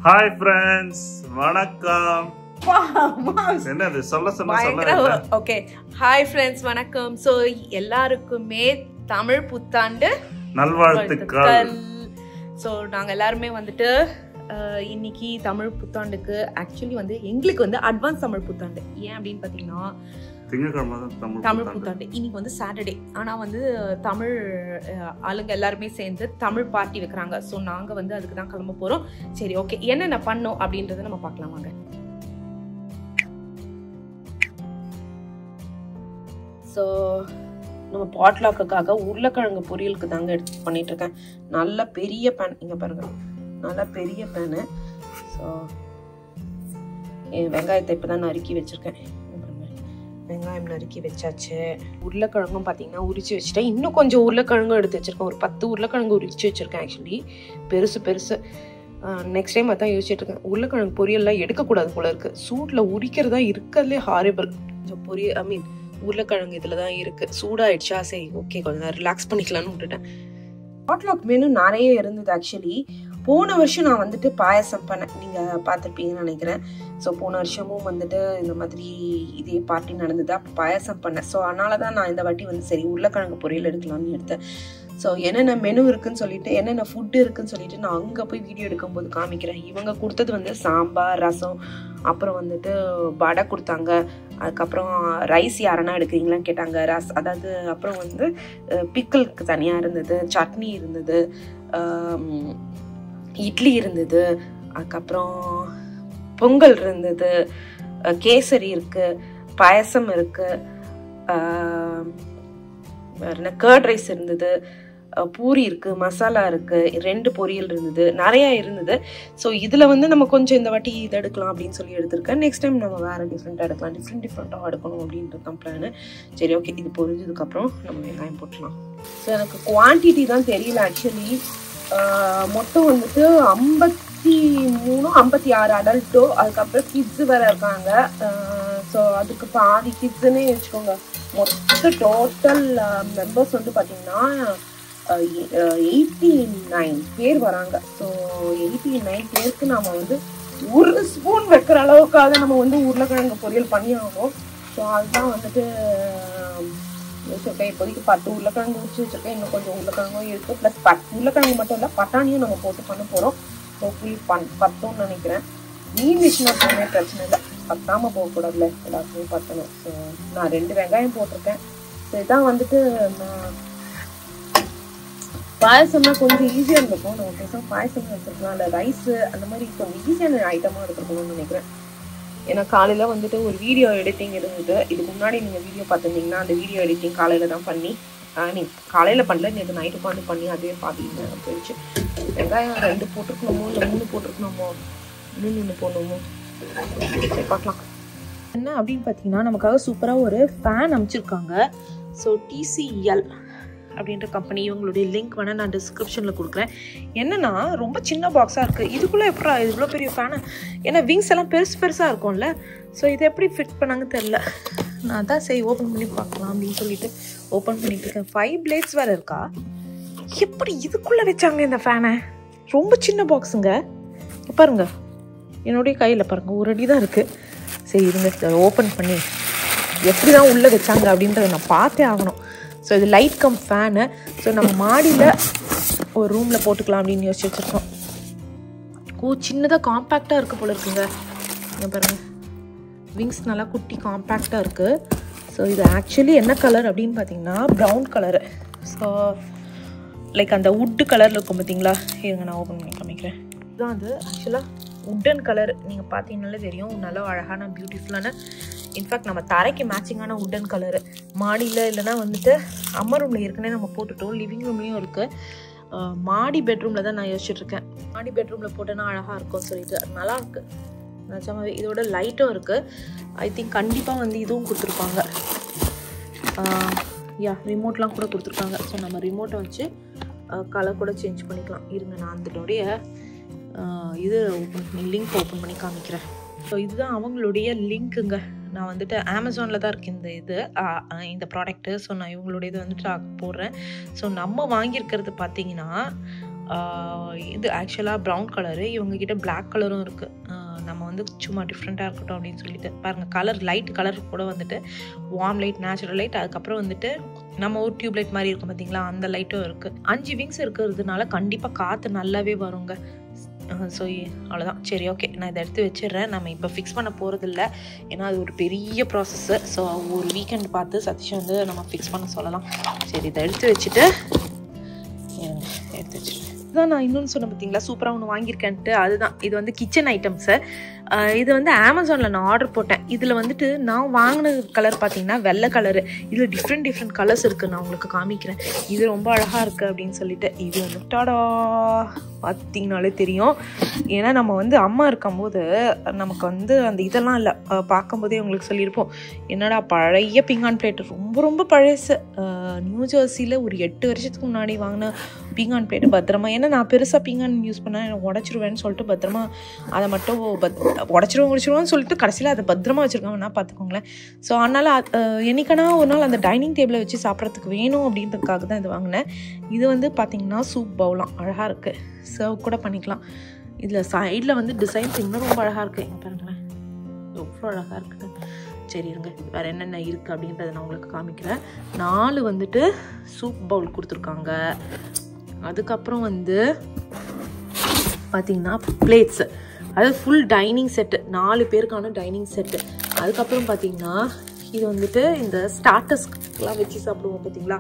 Hi friends, வணக்கம். என்னது சொல்ல ஓகே. ஹாய் ஃப்ரெண்ட்ஸ், வணக்கம். ஸோ எல்லாருக்குமே தமிழ் புத்தாண்டு நல்வாழ்த்துக்கள். ஸோ நாங்கள் எல்லாருமே வந்துட்டு இன்னைக்கு தமிழ் புத்தாண்டுக்கு ஆக்சுவலி வந்து எங்களுக்கு வந்து அட்வான்ஸ் தமிழ் புத்தாண்டு. ஏன் அப்படின்னு பார்த்தீங்கன்னா தமிழ் புத்தாண்டு இன்னைக்கு வந்து சாட்டர்டே. ஆனால் வந்து தமிழ் ஆளுங்க எல்லாருமே சேர்ந்து தமிழ் பார்ட்டி வைக்கிறாங்க. ஸோ நாங்கள் வந்து அதுக்கு தான் கிளம்ப போகிறோம். சரி, ஓகே, என்னென்ன பண்ணோம் அப்படின்றத நம்ம பார்க்கலாம் வாங்க. ஸோ நம்ம பாட்லாக்குக்காக உருளைக்கிழங்கு பொரியலுக்கு தாங்க எடுத்து பண்ணிட்டு இருக்கேன். நல்ல பெரிய பேன், இங்கே பாருங்க, நல்ல பெரிய பேனு. ஸோ வெங்காயத்தை இப்போ தான் நறுக்கி வச்சுருக்கேன். வெங்காயம் நறுக்கி வச்சாச்சு. உருளைக்கிழங்கும் பார்த்தீங்கன்னா உரிச்சு வச்சுட்டேன். இன்னும் கொஞ்சம் உருளைக்கிழங்கும் எடுத்து வச்சுருக்கேன். ஒரு 10 உருளைக்கிழங்கு உரிச்சு வச்சுருக்கேன். ஆக்சுவலி பெருசு. நெக்ஸ்ட் டைம் அதான் யோசிச்சுட்டு இருக்கேன், உருளைக்கிழங்கு பொரியல்லாம் எடுக்கக்கூடாது போல இருக்குது. சூட்டில் உரிக்கிறதா இருக்கிறதுலே ஹாரிபிள். கொஞ்சம் உருளைக்கிழங்கு இதில் தான் இருக்குது. சூடாகிடுச்சா, சரி ஓகே கொஞ்சம் நேரம் ரிலாக்ஸ் பண்ணிக்கலான்னு விட்டுட்டேன். பாட்லாக் மெனு நிறைய இருந்தது. ஆக்சுவலி போன வருஷம் நான் வந்துட்டு பாயசம் பண்ணேன், நீங்கள் பார்த்துருப்பீங்கன்னு நினைக்கிறேன். ஸோ போன வருஷமும் வந்துட்டு இந்த மாதிரி இதே பார்ட்டி நடந்தது, அப்போ பாயசம் பண்ணேன். ஸோ அதனால தான் நான் இந்த வாட்டி வந்து சரி உருளைக்கிழங்கு பொரியல் எடுக்கலாம்னு எடுத்தேன். ஸோ என்னென்ன மெனு இருக்குன்னு சொல்லிட்டு, என்னென்ன ஃபுட்டு இருக்குன்னு சொல்லிட்டு நான் அங்கே போய் வீடியோ எடுக்கும்போது காமிக்கிறேன். இவங்க கொடுத்தது வந்து சாம்பார், ரசம், அப்புறம் வந்துட்டு வடை கொடுத்தாங்க. அதுக்கப்புறம் ரைஸ் யாரனா எடுக்கிறீங்களான்னு கேட்டாங்க. அதாவது அப்புறம் வந்து பிக்கிளுக்கு தனியாக இருந்தது, சட்னி இருந்தது, இட்லி இருந்தது, அதுக்கப்புறம் பொங்கல் இருந்தது, கேசரி இருக்கு, பாயசம் இருக்கு, வேற என்ன கர்ட் ரைஸ் இருந்தது, பூரி இருக்கு, மசாலா இருக்கு, 2 பொரியல் இருந்தது, நிறைய இருந்தது. ஸோ இதில் வந்து நம்ம கொஞ்சம் இந்த வாட்டி இது எடுக்கலாம் அப்படின்னு சொல்லி எடுத்திருக்கேன். நெக்ஸ்ட் டைம் நம்ம வேறு டிஃப்ரெண்ட்டாக எடுக்கலாம், டிஃப்ரெண்ட்டாக எடுக்கணும் அப்படின்றது தான் பிளானு. சரி ஓகே, இது பொரிஞ்சதுக்கப்புறம் நம்ம வெங்காயம் போட்டுக்கலாம். ஸோ எனக்கு குவான்டிட்டி தான் தெரியல. ஆக்சுவலி மொத்தம் வந்துட்டு 56 அடல்ட்டோ, அதுக்கப்புறம் கிட்ஸு வேறு இருக்காங்க. ஸோ அதுக்கு பாதி கிட்ஸுன்னே வச்சுக்கோங்க. மொத்த டோட்டல் மெம்பர்ஸ் வந்து பார்த்தீங்கன்னா 89 பேர் வராங்க. ஸோ 89 பேருக்கு நம்ம வந்து ஒரு ஸ்பூன் வைக்கிற அளவுக்காக நம்ம வந்து உருளைக்கிழங்கு பொரியல் பண்ணி ஆகணும். ஸோ அதுதான் வந்துட்டு வச்சுருக்கேன். இப்போதைக்கு 10 உருளைக்கிழங்கு உரிச்சு வச்சுருக்கேன். இன்னும் கொஞ்சம் உருளைக்கிழங்கும் இருக்குது. ப்ளஸ் உருளைக்கிழங்கு மட்டும் இல்லை, பட்டாணியும் நம்ம போட்டு பண்ண போகிறோம். ஸோ ஃபுல் பத்தோன்னு நினைக்கிறேன். மீன் விஷயம் போனே பிரச்சனை இல்லை, பத்தாமல் போகக்கூடாதுல, எல்லாத்துக்குமே பத்தணும். ஸோ நான் 2 வெங்காயம் போட்டிருக்கேன். ஸோ இதான் வந்துட்டு நான் பாயசம்னா கொஞ்சம் ஈஸியாக இருந்திருக்கும். நம்ம பேசாமல் பாயசம் வச்சுருக்கலாம், இல்லை ரைஸு அந்த மாதிரி கொஞ்சம் ஈஸியான ஐட்டமாக எடுத்துருக்கணும்னு நினைக்கிறேன். ஏன்னா காலையில் வந்துட்டு ஒரு வீடியோ எடிட்டிங் இருந்தது. இதுக்கு முன்னாடி நீங்கள் வீடியோ பார்த்துருந்தீங்கன்னா அந்த வீடியோ எடிட்டிங் காலையில் தான் பண்ணி, காலையில் பண்ணல, நேற்று நைட்டு உட்காந்து பண்ணி அதே பார்த்துக்கிட்டு போயிடுச்சு. வெங்காயம் 2 போட்டிருக்கணுமோ இல்லை 3 போட்டிருக்கணுமோ, 3 போடணுமோ, சரி பார்க்கலாம். என்ன அப்படின்னு பார்த்தீங்கன்னா, நமக்காக சூப்பராக ஒரு ஃபேன் அமைச்சிருக்காங்க. ஸோ TCL அப்படின்ற கம்பெனி, இவங்களுடைய லிங்க் வேணால் நான் டிஸ்கிரிப்ஷனில் கொடுக்குறேன். என்னென்னா ரொம்ப சின்ன பாக்ஸாக இருக்குது. இதுக்குள்ளே எப்படா இவ்வளோ பெரிய ஃபேனு? ஏன்னா விங்ஸ் எல்லாம் பெருசாக இருக்கும்ல. ஸோ இதை எப்படி ஃபிட் பண்ணாங்கன்னு தெரில. நான் தான் சரி ஓப்பன் பண்ணி பார்க்கலாம் அப்படின்னு சொல்லிட்டு ஓப்பன் பண்ணிட்டு இருக்கேன். 5 பிளேட்ஸ் வேறு இருக்கா? எப்படி இதுக்குள்ளே வச்சாங்க இந்த ஃபேனை? ரொம்ப சின்ன பாக்ஸுங்க. பாருங்க, என்னுடைய கையில் பாருங்கள், ஒரு அடி தான் இருக்குது. சரி இருங்க, ஓப்பன் பண்ணி எப்படி தான் உள்ளே வச்சாங்க அப்படின்றத நான் பார்த்தே ஆகணும். ஸோ இது லைட் கம் ஃபேனு. ஸோ நம்ம மாடியில் ஒரு ரூமில் போட்டுக்கலாம் அப்படின்னு யோசிச்சு வச்சுருக்கோம். சின்னதாக காம்பேக்டாக இருக்குது போல இருக்குங்க. இங்கே பாருங்கள், விங்ஸ் நல்லா குட்டி காம்பேக்டாக இருக்குது. ஸோ இது ஆக்சுவலி என்ன கலர் அப்படின்னு பார்த்தீங்கன்னா ப்ரௌன் கலரு. ஸோ லைக் அந்த வுட்டு கலரில் இருக்கும் பார்த்தீங்களா? இருங்க நான் ஓப்பன் பண்ணி காமிக்கிறேன். இதுதான் அது ஆக்சுவலாக வுட்டன் கலர். நீங்கள் பார்த்தீங்கன்னாலே தெரியும், நல்லா அழகான பியூட்டிஃபுல்லான, இன்ஃபேக்ட் நம்ம தரைக்கு மேட்சிங்கான வுட்டன் கலரு. மாடியில் இல்லைனா வந்துட்டு அம்மா ரூமில் ஏற்கனவே நம்ம போட்டுட்டோம், லிவிங் ரூம்லேயும் இருக்குது. மாடி பெட்ரூமில் தான் நான் யோசிச்சுட்ருக்கேன். மாடி பெட்ரூமில் போட்டோன்னா அழகாக இருக்கும்னு சொல்லிட்டு நல்லாயிருக்கு நிஜமாவே. இதோட லைட்டும் இருக்குது. ஐ திங்க் கண்டிப்பாக வந்து இதுவும் கொடுத்துருப்பாங்க. ரிமோட்லாம் கூட கொடுத்துருக்காங்க. ஸோ நம்ம ரிமோட்டை வச்சு கலர் கூட சேஞ்ச் பண்ணிக்கலாம். இருங்க, நான் அதனுடைய இது லிங்க் ஓப்பன் பண்ணி காமிக்கிறேன். ஸோ இதுதான் அவங்களுடைய லிங்க்குங்க. நான் வந்துட்டு அமேசானில் தான் இருக்குது இந்த ப்ராடக்ட்டு. ஸோ நான் இவங்களுடைய இது வந்துட்டு போடுறேன். ஸோ நம்ம வாங்கியிருக்கிறது பார்த்தீங்கன்னா இது ஆக்சுவலாக ப்ரௌன் கலரு, இவங்ககிட்ட பிளாக் கலரும் இருக்குது. நம்ம வந்து சும்மா டிஃப்ரெண்ட்டாக இருக்கட்டும் அப்படின்னு சொல்லிட்டு பாருங்கள். கலர் லைட் கலர் கூட வந்துட்டு வார்ம் லைட், நேச்சுரல் லைட், அதுக்கப்புறம் வந்துட்டு நம்ம ஒரு டியூப் லைட் மாதிரி இருக்கும் பார்த்தீங்களா, அந்த லைட்டும் இருக்குது. 5 விங்ஸ் இருக்கிறதுனால கண்டிப்பாக காற்று நல்லாவே வருங்க. ஸோ அவ்வளோதான். சரி, ஓகே, நான் இதை எடுத்து வச்சிடுறேன். நம்ம இப்போ ஃபிக்ஸ் பண்ண போகிறதில்ல, ஏன்னா அது ஒரு பெரிய ப்ராசஸ்ஸு. ஸோ ஒரு வீக்கெண்ட் பார்த்து சதீஷ் வந்து நம்ம ஃபிக்ஸ் பண்ண சொல்லலாம். சரி, இதை எடுத்து வச்சுட்டு எடுத்து வச்சுருக்கேன். இதுதான் நான் இன்னொன்று சொன்னேன் பார்த்தீங்களா, சூப்பராக ஒன்று வாங்கியிருக்கேன்ட்டு. அதுதான் இது வந்து கிச்சன் ஐட்டம்ஸு. இது வந்து அமேசானில் நான் ஆர்டர் போட்டேன். இதில் வந்துட்டு நான் வாங்கின கலர் பார்த்தீங்கன்னா வெள்ளை கலரு. இதில் டிஃப்ரெண்ட் கலர்ஸ் இருக்குது, நான் உங்களுக்கு காமிக்கிறேன். இது ரொம்ப அழகாக இருக்குது அப்படின்னு சொல்லிட்டு. இது வந்து டாடா பார்த்தீங்கனாலே தெரியும். ஏன்னா நம்ம வந்து அம்மா இருக்கும்போது நமக்கு வந்து அந்த இதெல்லாம் இல்லை, பார்க்கும்போதே உங்களுக்கு சொல்லியிருப்போம், என்னடா பழைய பீங்கான் பிளேட்டு, ரொம்ப பழசு. நியூ ஜெர்சியில் ஒரு 8 வருஷத்துக்கு முன்னாடி வாங்கின பீங்கான் பிளேட்டு பத்திரமா, ஏன்னா நான் பெருசாக பீங்கான் யூஸ் பண்ணேன், உடச்சிருவேன்னு சொல்லிட்டு பத்திரமா அதை மட்டும் உடச்சிருவோம்னு சொல்லிட்டு கடைசியில் அதை பத்திரமா வச்சுருக்காங்கன்னா பார்த்துக்கோங்களேன். ஸோ அதனால் என்னைக்கானா ஒரு நாள் அந்த டைனிங் டேபிளை வச்சு சாப்பிட்றதுக்கு வேணும் அப்படின்றதுக்காக தான் இது வாங்கினேன். இது வந்து பார்த்திங்கன்னா சூப் பவுலாம் அழகாக இருக்குது, சர்வ் கூட பண்ணிக்கலாம். இதில் சைடில் வந்து டிசைன்ஸ் இன்னும் ரொம்ப அழகாக இருக்குது. எங்கே பாருங்களேன், எவ்வளோ அழகாக இருக்குது. சரி இருங்க, வேறு என்னென்ன இருக்குது அப்படின்றத நான் உங்களுக்கு காமிக்கிறேன். 4 வந்துட்டு சூப் பவுல் கொடுத்துருக்காங்க. அதுக்கப்புறம் வந்து பார்த்திங்கன்னா பிளேட்ஸு, அதாவது ஃபுல் டைனிங் செட்டு, 4 பேருக்கான டைனிங் செட்டு. அதுக்கப்புறம் பார்த்திங்கன்னா இது வந்துட்டு இந்த ஸ்டார்டர்ஸ்லாம் வச்சு சாப்பிடுவோம் பார்த்தீங்களா,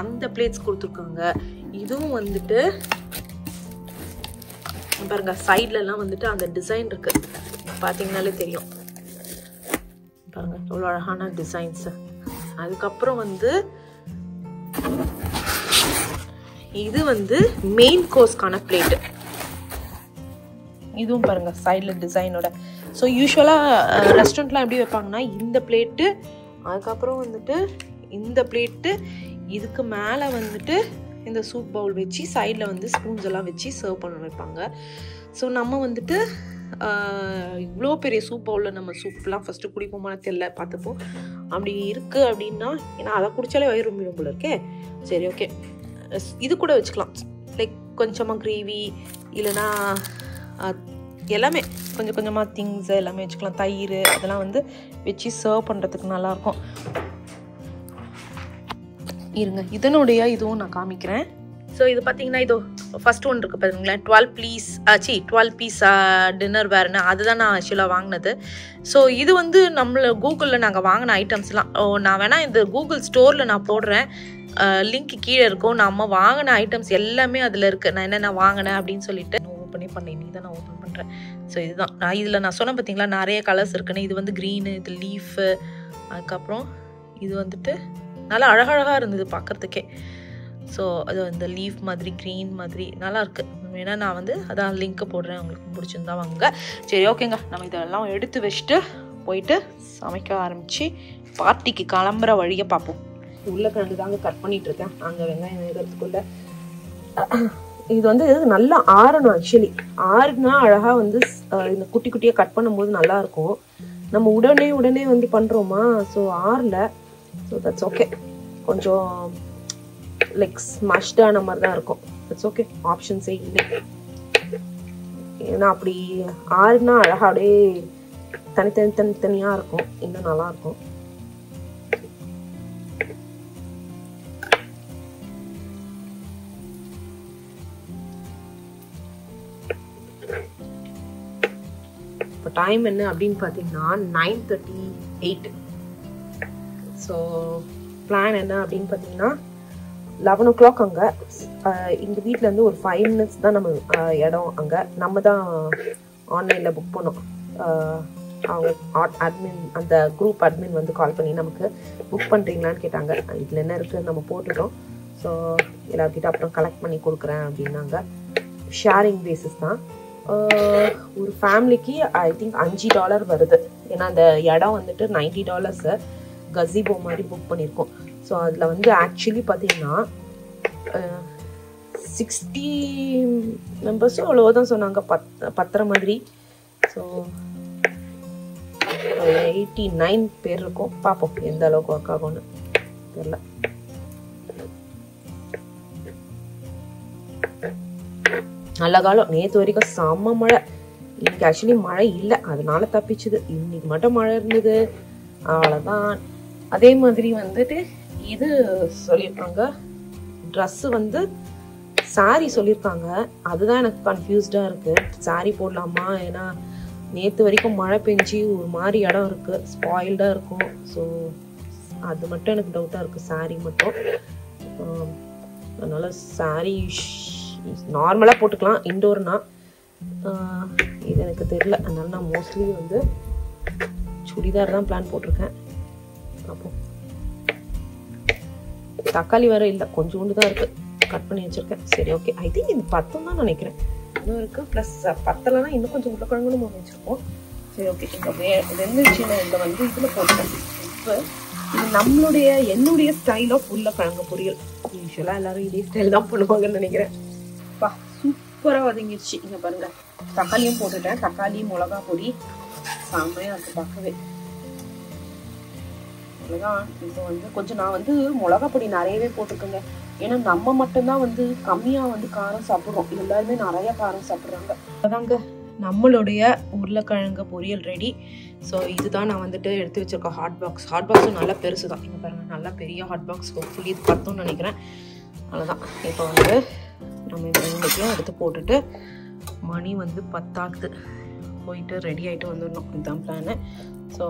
அந்த பிளேட்ஸ் கொடுத்துருக்காங்க. இதுவும் வந்துட்டு பாருங்க, சைட்லலாம் வந்துட்டு அந்த டிசைன் இருக்குது, பார்த்தீங்கன்னாலே தெரியும் பாருங்க எவ்வளோ அழகான டிசைன்ஸு. அதுக்கப்புறம் வந்து இது வந்து மெயின் கோர்ஸ்க்கான பிளேட்டு. இதுவும் பாருங்கள் சைடில் டிசைனோட. ஸோ யூஸ்வலாக ரெஸ்டாரண்ட்லாம் எப்படி வைப்பாங்கன்னா இந்த பிளேட்டு, அதுக்கப்புறம் வந்துட்டு இந்த பிளேட்டு, இதுக்கு மேலே வந்துட்டு இந்த சூப் பவுல் வச்சு சைடில் வந்து ஸ்பூன்ஸ் எல்லாம் வச்சு சர்வ் பண்ண வைப்பாங்க. ஸோ நம்ம வந்துட்டு இவ்வளோ பெரிய சூப் பவுலில் நம்ம சூப்லாம் ஃபஸ்ட்டு குடிப்போமான்னு தெரியல, பார்த்துப்போம். அப்படி இருக்குது அப்படின்னா, ஏன்னா அதை குடித்தாலே வயிறு ரொம்பிடும் போல இருக்கே. சரி, ஓகே, இது கூட வச்சுக்கலாம், லைக் கொஞ்சமாக கிரேவி, இல்லைன்னா எல்லாமே கொஞ்சம் கொஞ்சமாக திங்ஸ் எல்லாமே வச்சுக்கலாம். தயிர் அதெல்லாம் வந்து வச்சு சர்வ் பண்ணுறதுக்கு நல்லாயிருக்கும். இருங்க, இதனுடைய இதுவும் நான் காமிக்கிறேன். ஸோ இது பார்த்தீங்கன்னா, இதோ ஃபர்ஸ்ட் ஒன் இருக்குது பார்த்தீங்களேன், 12 பீஸ் டின்னர் வேறுன்னு, அதுதான் நான் ஆக்சுவலாக வாங்கினது. ஸோ இது வந்து நம்மளை கூகுளில் நாங்கள் வாங்கின ஐட்டம்ஸ்லாம், நான் வேணால் இந்த கூகுள் ஸ்டோரில் நான் போடுறேன், லிங்க் கீழே இருக்கும். நம்ம வாங்கின ஐட்டம்ஸ் எல்லாமே அதில் இருக்குது, நான் என்னென்ன வாங்கினேன் அப்படின்னு சொல்லிட்டு ஓப்பனே பண்ணேன். நீ தான் நான் ஓப்பன் பண்ணுறேன். ஸோ இதுதான் இதில் நான் சொன்னேன் பார்த்தீங்களா, நிறைய கலர்ஸ் இருக்குன்னு. இது வந்து க்ரீனு, இது லீஃபு, அதுக்கப்புறம் இது வந்துட்டு நல்லா அழகழகாக இருந்தது பார்க்குறதுக்கே. ஸோ அது இந்த லீஃப் மாதிரி க்ரீன் மாதிரி நல்லாயிருக்கு. ஏன்னா நான் வந்து அதான் லிங்க்கு போடுறேன், உங்களுக்கு பிடிச்சிருந்தா வாங்க. சரி, ஓகேங்க, நம்ம இதெல்லாம் எடுத்து வச்சுட்டு போயிட்டு சமைக்க ஆரம்பித்து பார்ட்டிக்கு கிளம்புற வழியை பார்ப்போம். உருளைக்கிழங்கு தாங்க கட் பண்ணிட்டு இருக்கேன், அங்கே வெங்காயம் வேகிறதுக்குள்ள. இது வந்து நல்லா ஆறணும். ஆக்சுவலி ஆறுனா அழகாக வந்து இந்த குட்டி குட்டியாக கட் பண்ணும்போது நல்லாயிருக்கும். நம்ம உடனே வந்து பண்ணுறோமா, ஸோ ஆறல. ஸோ தட்ஸ் ஓகே, கொஞ்சம் லைக் ஸ்மஷ்டான மாதிரி தான் இருக்கும். தட்ஸ் ஓகே, ஆப்ஷன்ஸே இல்லை. ஏன்னா அப்படி ஆறுனா அழகாக அப்படியே தனித்தனியாக இருக்கும், இன்னும் நல்லாயிருக்கும். இப்போ டைம் என்ன அப்படின்னு பார்த்தீங்கன்னா 9:38. ஸோ பிளான் என்ன அப்படின்னு பார்த்தீங்கன்னா 11 o'clock அங்கே, எங்கள் வீட்டிலேருந்து ஒரு 5 minutes தான் நம்ம இடம். அங்கே நம்ம தான் ஆன்லைனில் புக் பண்ணோம். அவங்க அட்மின், அந்த குரூப் அட்மின் வந்து கால் பண்ணி நமக்கு புக் பண்ணுறீங்களான்னு கேட்டாங்க. இதில் என்ன இருக்குதுன்னு நம்ம போட்டுட்டோம். ஸோ எல்லார்கிட்ட அப்புறம் கலெக்ட் பண்ணி கொடுக்குறேன் அப்படின்னாங்க. ஷேரிங் பேசிஸ் தான். ஒரு ஃபேமிலிக்கு ஐ திங்க் $5 வருது. ஏன்னா அந்த இடம் வந்துட்டு $90 கஸிபோ மாதிரி புக் பண்ணியிருக்கோம். ஸோ அதில் வந்து ஆக்சுவலி பார்த்தீங்கன்னா 60 மெம்பர்ஸும் அவ்வளோதான் சொன்னாங்க, 10 மாதிரி. ஸோ 89 பேர் இருக்கும். பார்ப்போம் எந்த அளவுக்கு ஒர்க் ஆகும்னு தெரியல. நல்ல காலம். நேற்று வரைக்கும் செம்ம மழை. இன்னைக்கு ஆக்சுவலி மழை இல்லை, அதனால தப்பிச்சுது. இன்னைக்கு மட்டும் மழை இருந்தது, அவ்வளோதான். அதே மாதிரி வந்துட்டு இது சொல்லியிருக்காங்க, ட்ரெஸ்ஸு வந்து சாரீ சொல்லியிருக்காங்க. அதுதான் எனக்கு கன்ஃபியூஸ்டாக இருக்குது. சாரீ போடலாமா? ஏன்னா நேற்று வரைக்கும் மழை பெஞ்சு ஒரு மாதிரி இடம் இருக்குது, ஸ்பாயில்டாக இருக்கும். ஸோ அது மட்டும் எனக்கு டவுட்டாக இருக்குது, சாரீ மட்டும். அதனால் சாரீ நார்மலாக போட்டுக்கலாம் இன்டோர்னா. இது எனக்கு தெரியல, அதனால நான் மோஸ்ட்லி வந்து சுடிதார் தான் பிளான் போட்டிருக்கேன். அப்போ தக்காளி வேற இல்லை, கொஞ்சோண்டு தான் இருக்குது, கட் பண்ணி வச்சுருக்கேன். சரி ஓகே, ஐ திங்க் இது 10 தான் நினைக்கிறேன். இன்னும் இருக்குது, ப்ளஸ் 10லனா இன்னும் கொஞ்சம் உருளைக்கிழங்குன்னு வச்சுருக்கோம். சரி ஓகே, இந்த வெந்துச்சுன்னா இதை வந்து இதில் போட்டேன். இப்போ இது என்னுடைய ஸ்டைல் ஆஃப் உருளைக்கிழங்கு பொரியல். யூஸ்வலாக எல்லாரும் இதே ஸ்டைல் தான் பண்ணுவாங்கன்னு நினைக்கிறேன். பா சூப்பராக வதங்கிடுச்சு. இங்கே பாருங்கள், தக்காளியும் போட்டுட்டேன். தக்காளி, மிளகா பொடி செம்மையாக இருக்குது பார்க்கவே. அவ்வளோதான். இப்போ வந்து கொஞ்சம் நான் வந்து மிளகா பொடி நிறையவே போட்டுக்கோங்க. ஏன்னா நம்ம மட்டும்தான் வந்து கம்மியாக வந்து காரம் சாப்பிட்றோம், எல்லாருமே நிறைய காரம் சாப்பிட்றாங்க. அதாங்க நம்மளுடைய உருளைக்கிழங்கு பொரியல் ரெடி. ஸோ இதுதான் நான் வந்துட்டு எடுத்து வச்சிருக்கேன் ஹாட் பாக்ஸ். ஹாட் பாக்ஸும் நல்லா பெருசு தான். இங்கே பாருங்கள், நல்லா பெரிய ஹாட் பாக்ஸ். ஹோப்ஃபுல்லி இது 10ன்னு நினைக்கிறேன். அவ்வளோதான். இப்போ வந்து நம்ம இந்த ரெண்டுத்தையும் எடுத்து போட்டுட்டு மணி வந்து 10 போயிட்டு ரெடி ஆகிட்டு வந்துடணும். இதுதான் பிளானு. ஸோ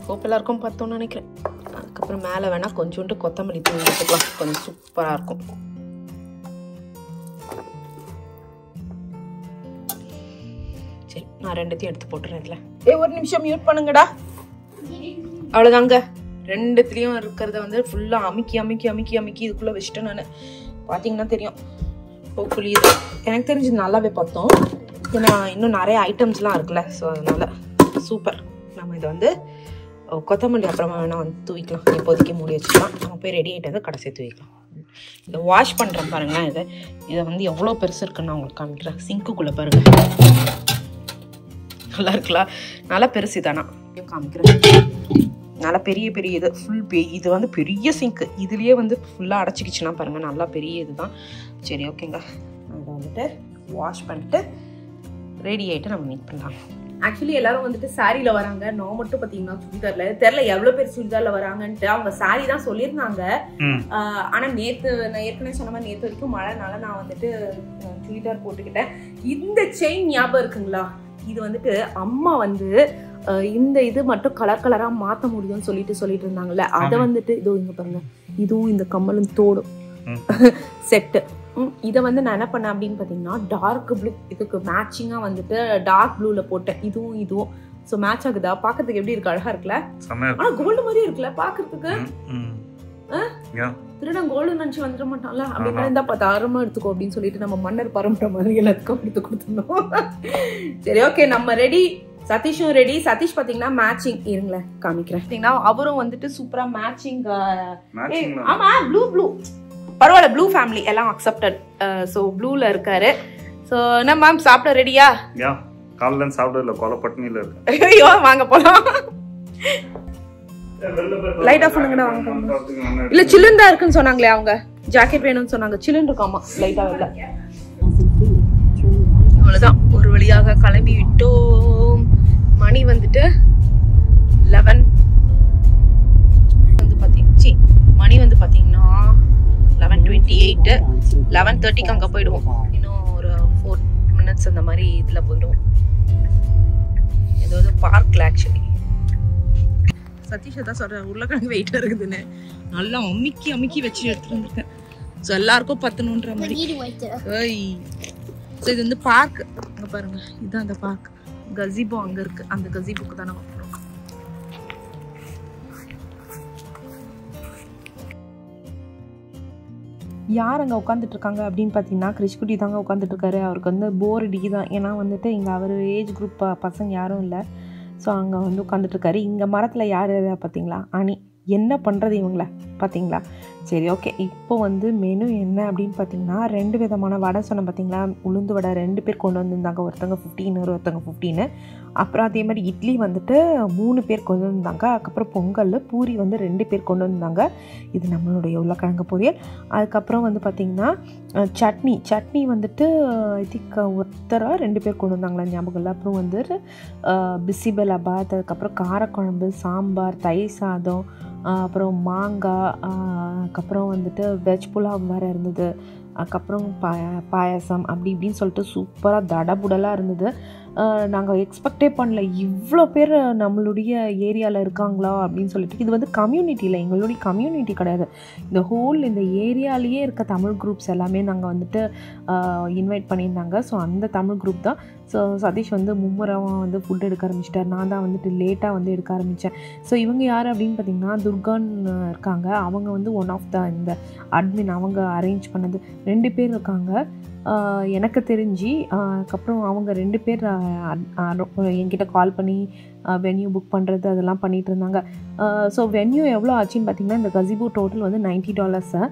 ஹோப் எல்லாருக்கும் 10ன்னு நினைக்கிறேன். அதுக்கப்புறம் மேலே வேணால் கொஞ்சோண்டு கொத்தமல்லி தூள் எடுத்துக்கலாம், கொஞ்சம் சூப்பராக இருக்கும். சரி, நான் ரெண்டுத்தையும் எடுத்து போட்டுறேன் இதில். ஒரு நிமிஷம் மியூட் பண்ணுங்கடா. அவ்வளோதாங்க, ரெண்டுத்துலேயும் இருக்கிறத வந்து ஃபுல்லாக அமுக்கி இதுக்குள்ளே வச்சுட்டேன் நான். பார்த்தீங்கன்னா தெரியும். ஹோப்ஃபுல்லி இது எனக்கு தெரிஞ்சு நல்லாவே பார்த்தோம். ஏன்னா இன்னும் நிறைய ஐட்டம்ஸ்லாம் இருக்குல்ல, ஸோ அதனால் சூப்பர். நம்ம இதை வந்து கொத்தமல்லி அப்புறமா வேணால் வந்து தூவிக்கலாம். இப்போதைக்கு மூடி வச்சுக்கலாம். நம்ம போய் ரெடி ஆகிட்டதை கடைசியாக தூவிக்கலாம். இதை வாஷ் பண்ணுறேன் பாருங்களேன். இதை வந்து எவ்வளோ பெருசு இருக்குன்னு நான் உங்களுக்கு காமிக்கிறேன். சிங்க்குள்ளே பாருங்கள், நல்லா இருக்கலாம். நல்லா பெருசு தானா காமிக்கிறேன். நல்லா பெரிய இது ஃபுல் இது வந்து பெரிய சிங்க்கு. இதுலேயே வந்து ஃபுல்லாக அடைச்சிக்கிச்சுன்னா பாருங்கள், நல்லா பெரிய இது தான். சரி ஓகேங்க, இதை வந்துட்டு வாஷ் பண்ணிட்டு ரெடி ஆகிட்டு நம்ம மீட் பண்ணலாம். ஆக்சுவலி எல்லாரும் வந்துட்டு சாரியில வராங்க, நான் மட்டும் பாத்தீங்கன்னா சுடிதார்ல. தெரியல எவ்வளவு பேர் சுடிதார்ல வராங்கன்ட்டு. அவங்க சாரி தான் சொல்லியிருந்தாங்க. ஆனா நேத்து நான் ஏற்கனவே சொன்ன மாதிரி நேத்து வரைக்கும் மழைனால நான் வந்துட்டு சுடிதார் போட்டுக்கிட்டேன். இந்த செயின் ஞாபகம் இருக்குங்களா? இது வந்துட்டு அம்மா வந்து இந்த இது மட்டும் கலரா மாத்த முடியும்னு சொல்லிட்டு இருந்தாங்கல்ல, அதை வந்துட்டு இதோ இங்க பாருங்க, இதுவும் இந்த கம்மலும் தோடும் செட்டு. இதை வந்து நான் என்ன பண்ணேன் அப்படின்னு பார்த்தீங்கன்னா, டார்க் ப்ளூ இதுக்கு மேட்சிங்காக வந்துட்டு டார்க் ப்ளூவில் போட்டேன். இதுவும் ஸோ மேட்ச் ஆகுதா? பார்க்கறதுக்கு எப்படி இருக்கு? அழகா இருக்குல்ல? ஆனால் கோல்டு மாதிரியே இருக்குல்ல பார்க்கறதுக்கு. திருடன் கோல்டு நினச்சி வந்துட மாட்டான்ல, அப்படின்னா இருந்தால் 10,000 எடுத்துக்கோ அப்படின்னு சொல்லிட்டு நம்ம மன்னர் பரம்பரை மாதிரி எல்லாத்துக்கும் எடுத்து கொடுத்துருந்தோம். சரி ஓகே, நம்ம ரெடி. சதீஷும் ரெடி. சதீஷ் பாத்தீங்கன்னா மேட்சிங், இருங்களேன் காமிக்கிறேன். பாத்தீங்கன்னா அவரும் வந்துட்டு சூப்பரா மேட்சிங். ஆமா, ப்ளூ பரவாயில்ல, ப்ளூ ஃபேமிலி எல்லாம் அக்செப்டட். ஸோ ப்ளூல இருக்காரு. ஸோ என்ன மேம், சாப்பிட ரெடியா? காலைல சாப்பிட இல்லை, கொலை பட்டினியில் இருக்கு. ஐயோ வாங்க போலாம். லைட் ஆஃப் பண்ணுங்கடா. வாங்க. இல்ல சில்லுன்னு தான் இருக்குன்னு சொன்னாங்களே அவங்க. ஜாக்கெட் வேணும்னு சொன்னாங்க. சில்லுன்னு இருக்காமா, லைட்டா இல்ல. அவ்வளவுதான், ஒரு வழியாக கிளம்பி விட்டோம். மணி வந்துட்டு 11 வந்து மணி வந்து பாத்தீங்கன்னா 11:28. 11:30க்கு அங்கே போயிடுவோம். இன்னும் ஒரு 4 minutes அந்த மாதிரி இதில் போயிடுவோம். ஏதாவது பார்க்கில் ஆக்சுவலி. சதீஷை தான் சொல்கிறேன், உருளைக்கிழங்கு வெயிட்டாக இருக்குதுன்னு. நல்லா அமுக்கி வச்சு எடுத்துகிட்டு வந்துருக்கேன். ஸோ எல்லாருக்கும் பத்தணுன்ற மாதிரி. ஸோ இது வந்து பார்க். அங்கே பாருங்க, இதுதான் அந்த பார்க். கசிபோ அங்கே இருக்குது. அந்த கசிபோக்கு தான் நம்ம போகிறோம். யார் அங்கே உட்காந்துட்டு இருக்காங்க அப்படின்னு பார்த்தீங்கன்னா, கிறிஷ்குட்டி தாங்க உட்காந்துட்டு இருக்காரு. அவருக்கு வந்து போர் அடிக்கி தான். ஏன்னா வந்துட்டு இங்கே அவர் ஏஜ் குரூப் பசங்க யாரும் இல்லை. ஸோ அங்கே வந்து உட்காந்துட்டு இருக்காரு. இங்கே மரத்தில் யார் பார்த்தீங்களா? அணி. என்ன பண்ணுறது இவங்கள பார்த்தீங்களா? சரி ஓகே. இப்போ வந்து மெனு என்ன அப்படின்னு பார்த்தீங்கன்னா 2 விதமான வடை சொன்னேன் பார்த்தீங்களா, உளுந்து வடை 2 பேர் கொண்டு வந்திருந்தாங்க. ஒருத்தங்க 15 ஒருத்தங்க 15. அப்புறம் அதே மாதிரி இட்லி வந்துட்டு 3 பேர் கொண்டு வந்தாங்க. அதுக்கப்புறம் பொங்கல் பூரி வந்து 2 பேர் கொண்டு வந்தாங்க. இது நம்மளுடைய உருளைக்கிழங்கு பொரியல். அதுக்கப்புறம் வந்து பார்த்திங்கன்னா சட்னி வந்துட்டு ஐ திங்க் ஒருத்தரா 2 பேர் கொண்டு வந்தாங்களா ஞாபகம் இல்லை. அப்புறம் வந்துட்டு பிசிபெலாபாத், அதுக்கப்புறம் காரக்குழம்பு, சாம்பார், தயிர் சாதம், அப்புறம் மாங்காய், அதுக்கப்புறம் வந்துட்டு வெஜ் புலாவ் வேறு இருந்தது. அதுக்கப்புறம் பாயாசம் அப்படி இப்படின்னு சொல்லிட்டு சூப்பராக தடபுடலாக இருந்தது. நாங்கள் எக்ஸ்பெக்டே பண்ணல இவ்வளோ பேர் நம்மளுடைய ஏரியாவில் இருக்காங்களா அப்படின்னு சொல்லிட்டு. இது வந்து கம்யூனிட்டியில், எங்களுடைய கம்யூனிட்டி கிடையாது, இந்த ஹோல் இந்த ஏரியாலேயே இருக்க தமிழ் குரூப்ஸ் எல்லாமே நாங்கள் வந்துட்டு இன்வைட் பண்ணியிருந்தாங்க. ஸோ அந்த தமிழ் குரூப் தான். ஸோ சதீஷ் வந்து மும்முரமாக வந்து ஃபுட் எடுக்க ஆரம்பிச்சிட்டார். நான் தான் வந்துட்டு லேட்டாக வந்து எடுக்க ஆரம்பித்தேன். ஸோ இவங்க யார் அப்படின்னு பார்த்திங்கன்னா துர்கான்னு இருக்காங்க. அவங்க வந்து ஒன் ஆஃப் த இந்த அட்மின், அவங்க அரேஞ்ச் பண்ணது. 2 பேர் இருக்காங்க எனக்கு தெரிஞ்சு. அதுக்கப்புறம் அவங்க 2 பேர் என்கிட்ட கால் பண்ணி வென்யூ புக் பண்ணுறது அதெல்லாம் பண்ணிகிட்டு இருந்தாங்க. ஸோ வென்யூ எவ்வளோ ஆச்சுன்னு பார்த்திங்கன்னா இந்த கசிபோ டோட்டல் வந்து $90.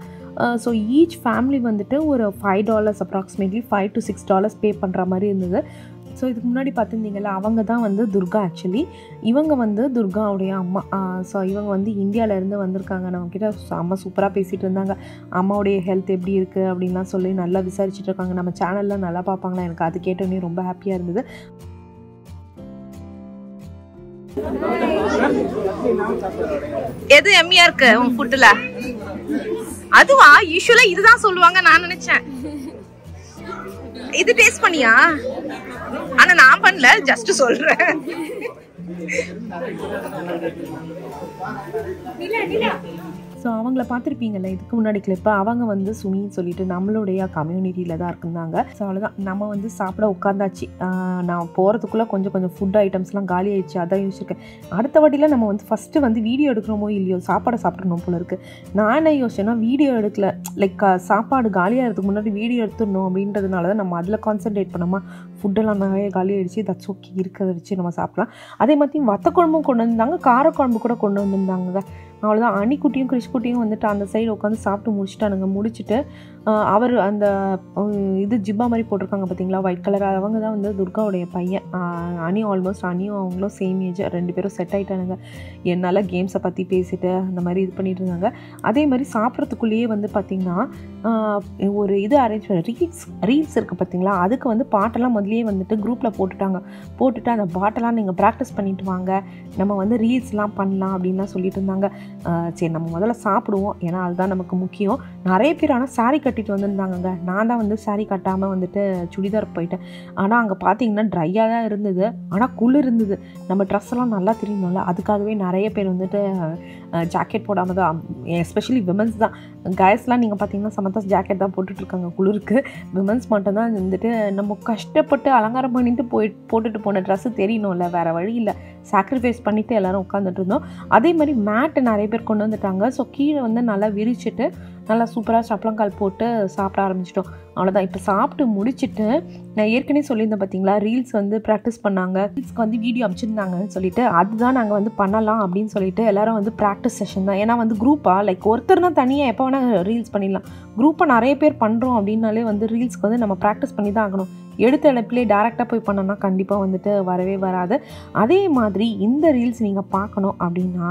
ஸோ ஈச் ஃபேமிலி வந்துட்டு ஒரு $5 அப்ராக்சிமேட்லி $5 to $6 பே பண்ணுற மாதிரி இருந்தது. ஸோ இதுக்கு முன்னாடி பார்த்துருந்தீங்கல்ல, அவங்க தான் வந்து துர்கா. ஆக்சுவலி இவங்க வந்து துர்காவுடைய அம்மா. ஸோ இவங்க வந்து இந்தியாவிலேருந்து வந்திருக்காங்க. நம்மக்கிட்ட செம்ம சூப்பராக பேசிகிட்டு இருந்தாங்க. அம்மாவுடைய ஹெல்த் எப்படி இருக்குது அப்படின்லாம் சொல்லி நல்லா விசாரிச்சுட்டு இருக்காங்க. நம்ம சேனலில் நல்லா பார்ப்பாங்களா, எனக்கு அது கேட்டோன்னே ரொம்ப ஹாப்பியாக இருந்தது. எது எம்மியா இருக்கு உங்க ஃபுட்ல? அதுவா? யூசுவலா இதுதான் சொல்லுவாங்க நான் நினைச்சேன். இது டேஸ்ட் பண்ணியா? ஆனா நான் பண்ணல, ஜஸ்ட் சொல்றேன். ஸோ அவங்கள பார்த்துருப்பீங்கள்ல இதுக்கு முன்னாடி கிளிப்பு. அவங்க வந்து சுமின்னு சொல்லிட்டு நம்மளுடைய கம்யூனிட்டியில் தான் இருந்தாங்க. ஸோ அவ்வளோதான், நம்ம வந்து சாப்பிட உட்காந்தாச்சு. நான் போகிறதுக்குள்ளே கொஞ்சம் ஃபுட் ஐட்டம்ஸ்லாம் காலி ஆயிடுச்சு. அதான் யோசிச்சிருக்கேன், அடுத்த வாட்டியில் நம்ம வந்து ஃபஸ்ட்டு வந்து வீடியோ எடுக்கிறோமோ இல்லையோ சாப்பாடை சாப்பிட்றணும் போல இருக்குது. நான் என்ன யோசிச்சேன்னா வீடியோ எடுக்கல, லைக் சாப்பாடு காலியாகிறதுக்கு முன்னாடி வீடியோ எடுத்துடணும் அப்படின்றதுனால தான் நம்ம அதில் கான்சன்ட்ரேட் பண்ணாமல் ஃபுட்டெல்லாம் நிறைய காலி ஆகிடுச்சு. தட்ஸ் ஓகே, இருக்கிறத வச்சு நம்ம சாப்பிட்லாம். அதே மாதிரி வத்த குழம்பும் கொண்டு வந்திருந்தாங்க, காரக்குழம்பு கூட கொண்டு வந்திருந்தாங்க. அவ்வளோதான். அணிக்குட்டியும் கிறிஷ்குட்டியும் வந்துட்டு அந்த சைடு உட்காந்து சாப்பிட்டு முடிச்சுட்டானுங்க. முடிச்சுட்டு அவர் அந்த இது ஜிப்பா மாதிரி போட்டிருக்காங்க பார்த்தீங்களா, ஒயிட் கலர், அவங்க தான் வந்து துர்காவுடைய பையன். அணி ஆல்மோஸ்ட் அணியும் அவங்களும் சேம் ஏஜ். 2 பேரும் செட் ஆகிட்டானுங்க. என்னால் கேம்ஸை பற்றி பேசிட்டு அந்த மாதிரி இது பண்ணிட்டு இருந்தாங்க. அதே மாதிரி சாப்பிட்றதுக்குள்ளேயே வந்து பார்த்திங்கன்னா ஒரு இது அரேஞ்ச் பண்ண ரீல்ஸ் இருக்குது பார்த்தீங்களா, அதுக்கு வந்து பாட்டெல்லாம் முதலியே வந்துட்டு குரூப்பில் போட்டுட்டு அந்த பாட்டெல்லாம் நீங்கள் ப்ராக்டிஸ் பண்ணிட்டு வாங்க, நம்ம வந்து ரீல்ஸ்லாம் பண்ணலாம் அப்படின்லாம் சொல்லிட்டு இருந்தாங்க. சரி நம்ம முதல்ல சாப்பிடுவோம், ஏன்னா அதுதான் நமக்கு முக்கியம். நிறைய பேர் ஆனால் சாரீ கட்டிட்டு வந்திருந்தாங்கங்க. நான் தான் வந்து சாரீ கட்டாமல் வந்துட்டு சுடிதார் போயிட்டேன். ஆனால் அங்கே பார்த்தீங்கன்னா ட்ரையாக தான் இருந்தது, ஆனால் குளிர் இருந்தது. நம்ம ட்ரெஸ் எல்லாம் நல்லா தெரியணும்ல, அதுக்காகவே நிறைய பேர் வந்துட்டு ஜாக்கெட் போடாமல் தான், எஸ்பெஷலி விமன்ஸ் தான். கைஸ்லாம் நீங்கள் பார்த்தீங்கன்னா சமத்தாஸ் ஜாக்கெட் தான் போட்டுட்ருக்காங்க குளிருக்கு. விமன்ஸ் மட்டும் தான் வந்துட்டு நம்ம கஷ்டப்பட்டு அலங்காரம் பண்ணிட்டு போட்டுட்டு போன ட்ரெஸ்ஸு தெரியணும்ல, வேறு வழி இல்லை, சாக்ரிஃபைஸ் பண்ணிவிட்டு எல்லோரும் உட்காந்துட்டு இருந்தோம். அதே மாதிரி மேட்டு நிறைய பேர் கொண்டு வந்துட்டாங்க. ஸோ கீழே வந்து நல்லா விரிச்சிட்டு நல்லா சூப்பராக சப்பளங்கால் போட்டு சாப்பிட ஆரம்பிச்சிட்டோம். அவ்வளோதான். இப்போ சாப்பிட்டு முடிச்சுட்டு நான் ஏற்கனவே சொல்லியிருந்தேன் பார்த்தீங்களா, ரீல்ஸ் வந்து ப்ராக்டிஸ் பண்ணாங்க, ரீல்ஸ்க்கு வந்து வீடியோ அனுப்பிச்சிருந்தாங்கன்னு சொல்லிட்டு, அதுதான் நாங்கள் வந்து பண்ணலாம் அப்படின்னு சொல்லிட்டு எல்லோரும் வந்து ப்ராக்டிஸ் செஷன் தான். ஏன்னா வந்து குரூப்பாக லைக் ஒருத்தர் தான் தனியாக எப்போ வேணால் ரீல்ஸ் பண்ணிடலாம். குரூப்பாக நிறைய பேர் பண்ணுறோம் அப்படின்னாலே வந்து ரீல்ஸ்க்கு வந்து நம்ம ப்ராக்டிஸ் பண்ணி தான் ஆகணும். எடுத்த இடத்துலேயே டேரெக்டாக போய் பண்ணோன்னா கண்டிப்பாக வந்துட்டு வரவே வராது. அதே மாதிரி இந்த ரீல்ஸ் நீங்கள் பார்க்கணும் அப்படின்னா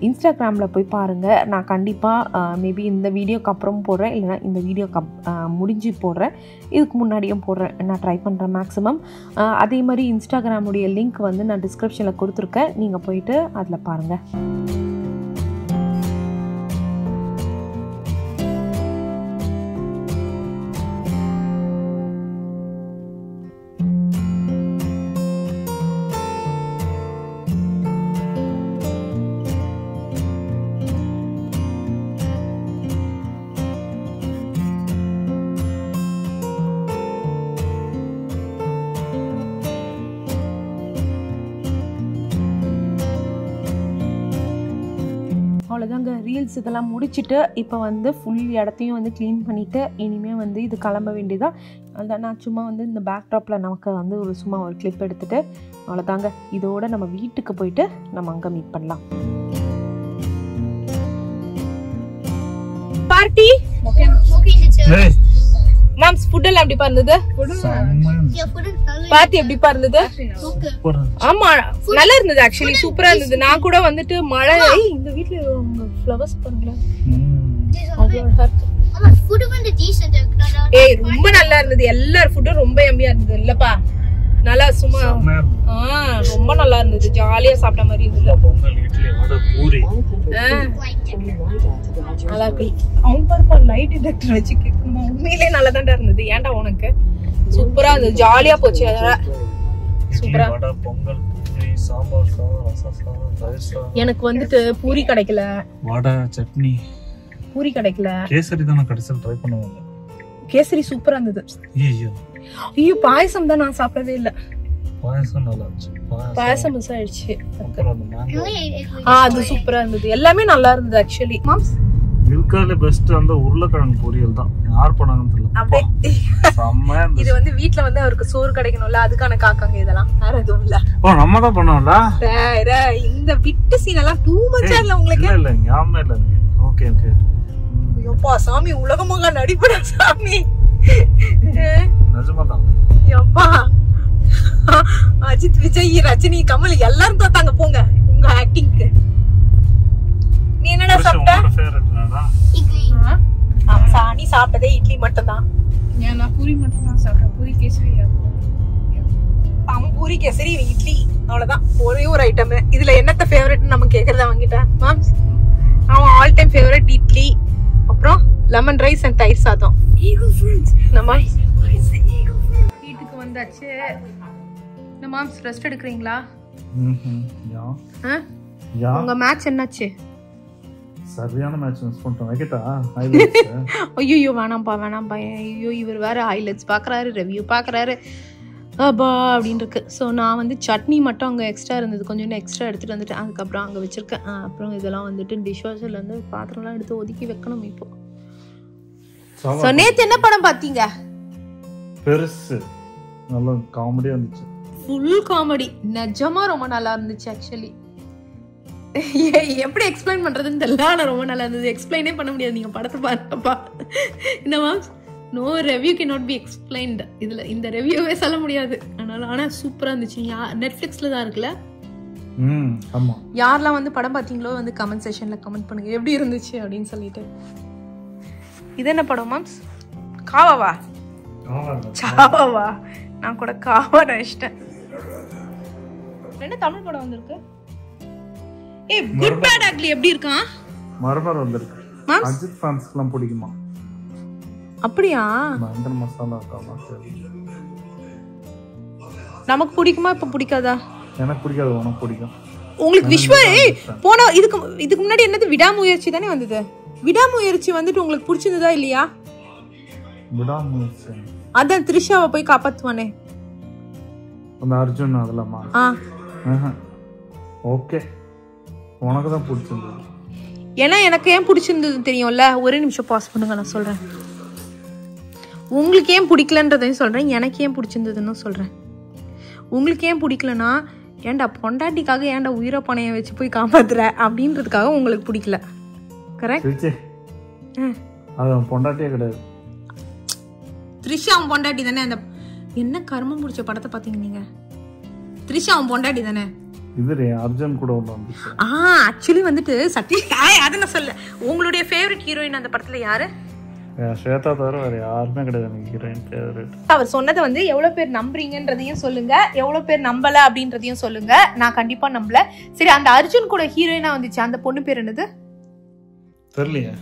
இன்ஸ்டாகிராமில் போய் பாருங்கள். நான் கண்டிப்பாக மேபி இந்த வீடியோக்கு அப்புறம் போடுறேன், இல்லைனா இந்த வீடியோக்கு முடிஞ்சு போடுறேன், இதுக்கு முன்னாடியும் போடுறேன். நான் ட்ரை பண்ணுறேன் மேக்ஸிமம். அதே மாதிரி இன்ஸ்டாகிராமுடைய லிங்க் வந்து நான் டிஸ்கிரிப்ஷனில் கொடுத்துருக்கேன், நீங்கள் போயிட்டு அதில் பாருங்கள். அவ்வளோதாங்க, ரீல்ஸ் இதெல்லாம் முடிச்சுட்டு இப்போ வந்து ஃபுல் இடத்தையும் வந்து க்ளீன் பண்ணிவிட்டு இனிமேல் வந்து இது கிளம்ப வேண்டியதான். அதுதான் நான் சும்மா வந்து இந்த பேக்ட்ராப்பில் நமக்கு வந்து சும்மா ஒரு கிளிப் எடுத்துகிட்டு அவ்வளோதாங்க. இதோட நம்ம வீட்டுக்கு போயிட்டு நம்ம அங்கே மீட் பண்ணலாம். பார்ட்டி மாம்ஸ் ஃபுட் எல்லாம் எப்படி இருந்தது பார்ட்டி எப்படி இருந்தது ஆமா நல்லா இருந்தது ஆக்சுவலி சூப்பரா இருந்தது நான் கூட வந்துட்டு மழை இந்த வீட்ல ஃப்ளவர்ஸ் பாருங்களேன் ஏய் ரொம்ப நல்லா இருந்தது எல்லார் ஃபுட்டும் ரொம்ப எம்மியா இருந்தது இல்லப்பா நல்லா சும்மா ரொம்ப நல்லா இருந்தது ஜாலியா சாப்பிட்ட மாதிரி இருந்தது நல்லா இருக்கு அவன் பாருப்பா லைட் டிடெக்டர் வச்சு கேட்குமா உண்மையிலே நல்லா தான்டா இருந்தது ஏன்டா உனக்கு சூப்பரா இருந்தது ஜாலியா போச்சு சூப்பரா எனக்கு வந்துட்டு பூரி கிடைக்கல வடை சட்னி பூரி கிடைக்கல கேசரி தான் கடைசில ட்ரை பண்ணுவாங்க கேசரி சூப்பரா இருந்தது ஐயோ பாயசம் தான் நான் சாப்பிடவே இல்ல பாயசம் நல்லா இருந்துச்சு பாயசம் மிஸ் ஆயிடுச்சு அது சூப்பரா இருந்தது எல்லாமே நல்லா இருந்தது ஆக்சுவலி மாம்ஸ் இருக்கறதுல பெஸ்ட் அந்த உருளைக்கிழங்கு பொரியல் தான் யார் பண்ணாங்கன்னு தெரியல செம்ம இது வந்து வீட்ல வந்து அவருக்கு சோறு கிடைக்கணும்ல அதுக்கான காக்காங்க இதெல்லாம் வேற எதுவும் இல்ல ஓ நம்ம தான் பண்ணோம்ல இந்த விட்டு சீன் எல்லாம் டூ மச்சா இல்ல உங்களுக்கு இல்ல ஞாபகம் இல்ல ஓகே ஓகே யப்பா சாமி உலகமாக நடிப்படா சாமி நிஜமாதான் யப்பா அஜித் விஜய் ரஜினி கமல் எல்லாரும் தோத்தாங்க போங்க உங்க ஆக்டிங்க்கு நீ என்னடா சாப்பிட்ட இட்லி ஆமா நீ சாப்பிட்டதே இட்லி மட்டும் தான் நான் பூரி மட்டும் தான் சாப்பிட்டேன் பூரி கேசரி பூரி கேசரி இட்லி அவ்வளவுதான் ஒரே ஒரு ஐட்டம் இதுல என்னத்த ஃபேவரட்னு நம்ம கேக்குறதா வாங்கிட்டேன் மாம்ஸ் அவன் ஆல் டைம் ஃபேவரட் இட்லி அப்புறம் லெமன் ரைஸ் அண்ட் தயிர் சாதம் நம்ம வீட்டுக்கு வந்தாச்சு இந்த மாம்ஸ் ரெஸ்ட் எடுக்கிறீங்களா உங்க மேட்ச் என்னாச்சு சரியான மேட்ச் மிஸ் பண்ணிட்டோம் வைக்கட்டா ஐயோ வேணாம்ப்பா ஐயோ இவர் வேற ஹைலைட்ஸ் பாக்குறாரு ரிவ்யூ பாக்குறாரு அப்பா அப்படின்னு இருக்கு ஸோ நான் வந்து சட்னி மட்டும் அங்கே எக்ஸ்ட்ரா இருந்தது கொஞ்சம் எக்ஸ்ட்ரா எடுத்துகிட்டு வந்துட்டேன் அதுக்கப்புறம் அங்கே வச்சுருக்கேன் அப்புறம் இதெல்லாம் வந்துட்டு டிஷ்வாஷர்லேருந்து பாத்திரம்லாம் எடுத்து ஒதுக்கி வைக்கணும் இப்போ ஸோ நேற்று என்ன படம் பார்த்தீங்க பெருசு நல்லா காமெடியாக இருந்துச்சு ஃபுல் காமெடி நிஜமாக ரொம்ப நல்லா இருந்துச்சு ஆக்சுவலி எப்படி எக்ஸ்பிளைன் பண்ணுறதுன்னு தெரியல ஆனால் ரொம்ப நல்லா இருந்தது எக்ஸ்பிளைனே பண்ண முடியாது நீங்கள் படத்தை பாருங்கப்பா என்னவா no review can not be explained இதில் இந்த ரிவ்யூவே சொல்ல முடியாது அதனால ஆனால் சூப்பராக இருந்துச்சு நெட்ஃப்ளிக்ஸில் தான் இருக்குல்ல ஆமாம் யாரெல்லாம் வந்து படம் பார்த்தீங்களோ வந்து கமெண்ட் செக்ஷனில் கமெண்ட் பண்ணுங்க எப்படி இருந்துச்சு அப்படின்னு சொல்லிட்டு இது என்ன படம் மாம்ஸ் காவாவா சாவாவா நான் கூட காவா நினைச்சிட்டேன் என்ன தமிழ் படம் வந்திருக்கு ஏய் குட் பேட் அக்லி எப்படி இருக்கான் மர்மர் வந்திருக்கு அஜித் ஃபேன்ஸ்க்குலாம் பிடிக்குமா அப்படியா பயங்கர மசாலா இருக்காமா நமக்கு பிடிக்குமா இப்ப பிடிக்காதா எனக்கு பிடிக்காது உனக்கு பிடிக்கும் உங்களுக்கு போன இதுக்கு முன்னாடி என்னது விடாமுயற்சி தானே வந்தது விடாமுயற்சி வந்துட்டு உங்களுக்கு பிடிச்சிருந்ததா இல்லையா விடாமுயற்சி அதான் த்ரிஷாவை போய் காப்பாத்துவானே அந்த அர்ஜுன் அதெல்லாமா ஓகே உனக்கு தான் பிடிச்சிருந்தது ஏன்னா எனக்கு ஏன் பிடிச்சிருந்தது தெரியும்ல ஒரே நிமிஷம் பாஸ் பண்ணுங்க நான் சொல்றேன் உங்களுக்கு ஏன் பிடிக்கலன்றதையும் சொல்றேன் எனக்கு ஏன் பிடிச்சிருந்ததுன்னு சொல்றேன் உங்களுக்கு ஏன் பிடிக்கலன்னா ஏன்டா பொண்டாட்டிக்காக ஏன்டா உயிரை பணைய வச்சு போய் காப்பாத்துற அப்படின்றதுக்காக உங்களுக்கு பிடிக்கல கரெக்ட் அது பொண்டாட்டியே கிடையாது த்ரிஷா அவன் பொண்டாட்டி தானே அந்த என்ன கர்மம் பிடிச்ச படத்தை பாத்தீங்க நீங்க த்ரிஷா அவன் பொண்டாட்டி தானே இது அர்ஜுன் கூட வந்துச்சு ஆக்சுவலி வந்துட்டு சதீஷ் அதை நான் சொல்ல உங்களுடைய ஃபேவரட் ஹீரோயின் அந்த படத்துல யாரு ஸ்வேதா தவிர வேற யாருமே கிடையாது எனக்கு ஹீரோயின் ஃபேவரட் அவர் சொன்னதை வந்து எவ்வளவு பேர் நம்புறீங்கன்றதையும் சொல்லுங்க எவ்வளவு பேர் நம்பல அப்படின்றதையும் சொல்லுங்க நான் கண்டிப்பா நம்பல சரி அந்த அர்ஜுன் கூட ஹீரோயினா வந்துச்சு அந்த பொண்ணு பேர் என்னது தெரியலையே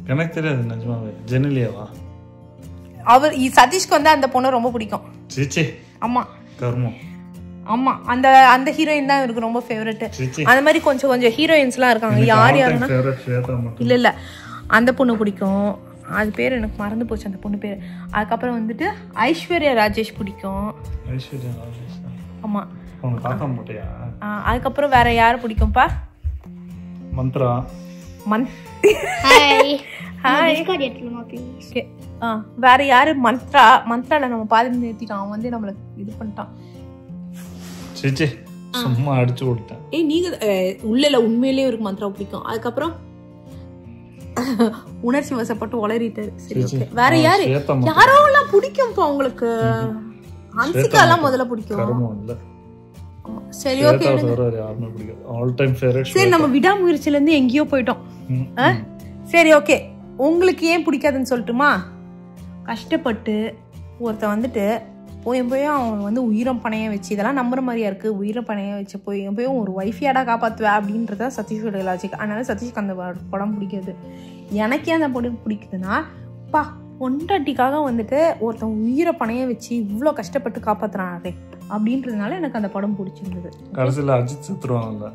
எனக்கு தெரியாது நிஜமாவே ஜெனிலியாவா அவர் சதீஷ்க்கு வந்து அந்த பொண்ணு ரொம்ப பிடிக்கும் சீச்சி ஆமா கர்மம் ஆமா அந்த அந்த ஹீரோயின் தான் எனக்கு ரொம்ப ஃபேவரட் அந்த மாதிரி கொஞ்சம் கொஞ்சம் ஹீரோயின்ஸ்லாம் இருக்காங்க யார் யாருன்னா இல்ல இல்ல அந்த பொண்ணு பிடிக்கும் அது பேர் எனக்கு மறந்து போச்சு அந்த பொண்ணு பேர் அதுக்கப்புறம் வந்துட்டு ஐஸ்வர்யா ராஜேஷ் பிடிக்கும் ஆமா அதுக்கப்புறம் வேற யாரு பிடிக்கும்பா மந்த்ரா வேற யாரு மந்த்ரால நம்ம பாதி நிறுத்திட்டோம் அவன் வந்து நம்மள இது பண்ணிட்டான் சும்மா அடிச்சு விட்டேன். நீங்க உள்ள உண்மையிலேயே ஒரு மந்த்ரா பிடிக்கும். அதுக்கப்புறம் உணர்ச்சி வசப்பட்டு உளறிட்டாரு. சரி ஓகே. வேற யாரு யாரோ எல்லாம் பிடிக்கும்பா உங்களுக்கு? ஹன்சிகா எல்லாம் முதல்ல பிடிக்கும். சரி ஓகே. சரி நம்ம விடாமுயற்சியில இருந்து எங்கேயோ போயிட்டோம். சரி ஓகே. உங்களுக்கு ஏன் பிடிக்காதுன்னு சொல்லட்டுமா? கஷ்டப்பட்டு ஒருத்த வந்துட்டு போய் அவன் வந்து உயிரம் பணைய வச்சு, இதெல்லாம் நம்புற மாதிரியா இருக்கு, உயிரை பணைய வச்சு போய் ஒரு ஒய்ஃபியாடா காப்பாற்றுவேன் அப்படின்றத சதீஷோட லாஜிக். அதனால சதீஷ்க்கு அந்த படம் பிடிக்காது. எனக்கே அந்த படம் பிடிக்குதுன்னா, பா பொண்டாட்டிக்காக வந்துட்டு ஒருத்தன் உயிரை பணைய வச்சு இவ்வளோ கஷ்டப்பட்டு காப்பாத்துறானே அப்படின்றதுனால எனக்கு அந்த படம் பிடிச்சிருந்தது. கடைசியில் அஜித் செத்துருவாங்கல்ல.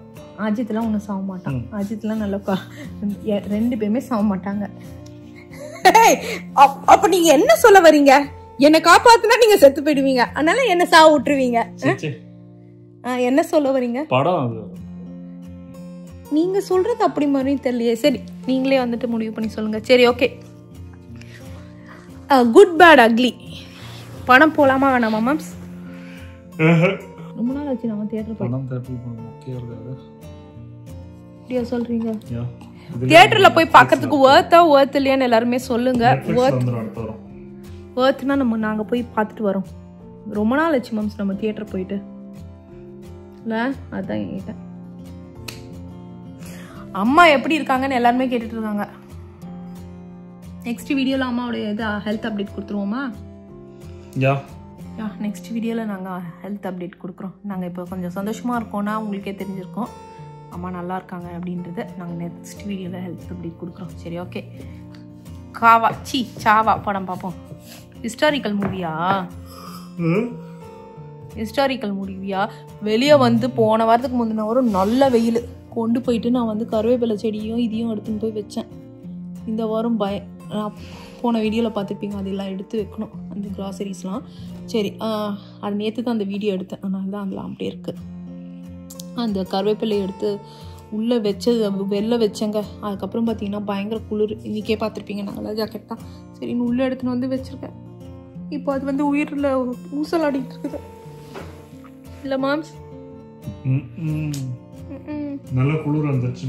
அஜித்லாம் ஒன்றும் சாக மாட்டான். அஜித்லாம் நல்லா 2 பேருமே சாக மாட்டாங்க. அப்ப நீங்க என்ன சொல்ல வரீங்க? என்ன காப்பாத்துனா நீங்க செத்து போயிடுவீங்க, அதனால என்ன சாவ விட்டுருவீங்க. என்ன சொல்ல வரீங்க? படம் நீங்க சொல்றது அப்படி மாதிரி தெரியலையே. சரி நீங்களே வந்துட்டு முடிவு பண்ணி சொல்லுங்க. சரி ஓகே. குட் பேட் அக்லி படம் போலாமா வேணாமா மாம்ஸ்? ரொம்ப நாள் ஆச்சு நம்ம தியேட்டர் போய் சொல்றீங்க. தியேட்டர்ல போய் பார்க்கிறதுக்கு வர்த் இல்லையான்னு எல்லாருமே சொல்லுங்க. வர்த்னா நாங்க போய் பார்த்துட்டு வரோம். ரொம்ப நாள் ஆச்சு மாம்ஸ் நம்ம தியேட்டர் போயிட்டு. இல்ல அதான் கேட்டேன். அம்மா எப்படி இருக்காங்கன்னு எல்லாருமே கேட்டுட்டு இருக்காங்க. நெக்ஸ்ட் வீடியோல அம்மாவோட ஹெல்த் அப்டேட் கொடுத்துருவோமா? நெக்ஸ்ட் வீடியோல நாங்க ஹெல்த் அப்டேட் கொடுக்குறோம். நாங்க இப்போ கொஞ்சம் சந்தோஷமா இருக்கோம்னா உங்களுக்கே தெரிஞ்சிருக்கோம் அம்மா நல்லா இருக்காங்க அப்படின்றது. நாங்கள் நெக்ஸ்ட் வீடியோவில் ஹெல்த் அப்டேட் கொடுக்குறோம். சரி ஓகே. சாவா படம் பார்ப்போம். ஹிஸ்டாரிக்கல் மூவியா வெளியே வந்து போன வாரத்துக்கு முந்தின வாரம் நல்ல வெயில் கொண்டு போயிட்டு நான் வந்து கருவேப்பிலை செடியும் இதையும் எடுத்துன்னு போய் வச்சேன். இந்த வாரம் நான் போன வீடியோவில் பார்த்துருப்பீங்க, அதெல்லாம் எடுத்து வைக்கணும் அந்த க்ராசரிஸ்லாம். சரி அது நேற்று தான் அந்த வீடியோ எடுத்தேன், அதனால தான் அதெல்லாம் அப்படியே இருக்குது. அந்த கருவேப்பிலை எடுத்து உள்ளே வெளில வச்சேங்க. அதுக்கப்புறம் பார்த்தீங்கன்னா பயங்கர குளிர். இன்றைக்கே பார்த்துருப்பீங்க நாங்களாம் ஜாக்கெட் தான் சரி உள்ளே எடுத்துன்னு வந்து வச்சுருக்கேன். இப்போ அது வந்து உயிரில் ஊசலாடிட்டு இருக்குது. இல்லை மாம்ஸ்? நல்ல குளிர் வந்துருச்சு.